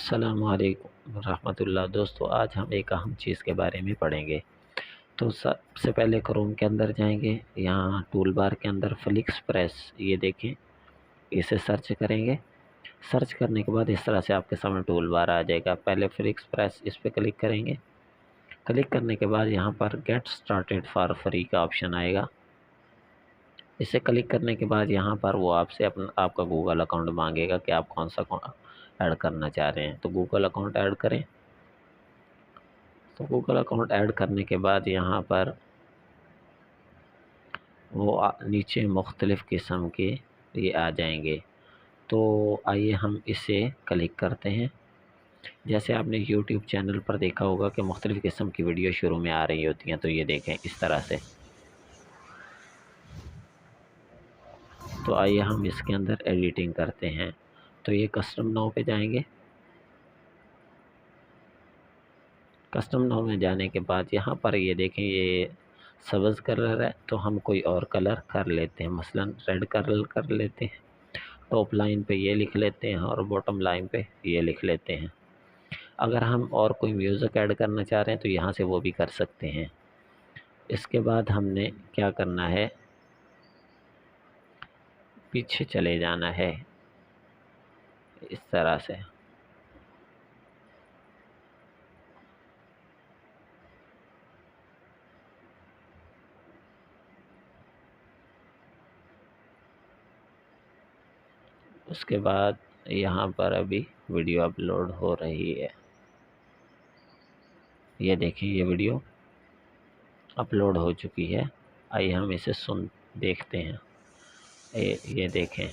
अस्सलामुअलैकुम रहमतुल्लाह। दोस्तों, आज हम एक अहम चीज़ के बारे में पढ़ेंगे। तो सबसे पहले क्रोम के अंदर जाएंगे। यहाँ टूल बार के अंदर फ्लिक्स प्रेस, ये देखें, इसे सर्च करेंगे। सर्च करने के बाद इस तरह से आपके सामने टूल बार आ जाएगा। पहले फ्लिक्स प्रेस, इस पर क्लिक करेंगे। क्लिक करने के बाद यहाँ पर गेट स्टार्टेड फॉर फ्री का ऑप्शन आएगा। इसे क्लिक करने के बाद यहाँ पर वो आपसे आपका गूगल अकाउंट मांगेगा कि आप कौन सा ऐड करना चाह रहे हैं। तो गूगल अकाउंट ऐड करें। तो गूगल अकाउंट ऐड करने के बाद यहाँ पर वो नीचे मुख्तलिफ़ किस्म के ये आ जाएंगे। तो आइए हम इसे क्लिक करते हैं। जैसे आपने यूट्यूब चैनल पर देखा होगा कि मुख्तलिफ़ किस्म की वीडियो शुरू में आ रही होती हैं। तो ये देखें इस तरह से। तो आइए हम इसके अंदर एडिटिंग करते हैं। तो ये कस्टम नाउ पे जाएंगे। कस्टम नाउ में जाने के बाद यहाँ पर ये देखें, ये सब्ज़ कलर है, तो हम कोई और कलर कर लेते हैं। मसलन रेड कलर कर लेते हैं। टॉप लाइन पे ये लिख लेते हैं और बॉटम लाइन पे ये लिख लेते हैं। अगर हम और कोई म्यूज़िक ऐड करना चाह रहे हैं तो यहाँ से वो भी कर सकते हैं। इसके बाद हमने क्या करना है, पीछे चले जाना है इस तरह से। उसके बाद यहाँ पर अभी वीडियो अपलोड हो रही है। ये देखिए, ये वीडियो अपलोड हो चुकी है। आइए हम इसे देखते हैं। ये देखें,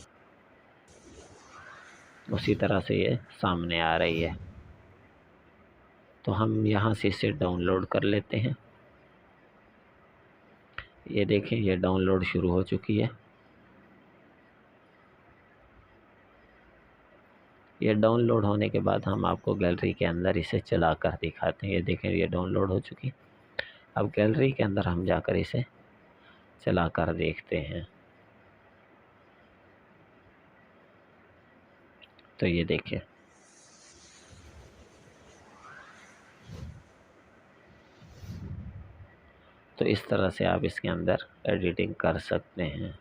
उसी तरह से ये सामने आ रही है। तो हम यहाँ से इसे डाउनलोड कर लेते हैं। ये देखें, ये डाउनलोड शुरू हो चुकी है। ये डाउनलोड होने के बाद हम आपको गैलरी के अंदर इसे चला कर दिखाते हैं। ये देखें, ये डाउनलोड हो चुकी है। अब गैलरी के अंदर हम जाकर इसे चला कर देखते हैं। तो ये देखें, तो इस तरह से आप इसके अंदर एडिटिंग कर सकते हैं।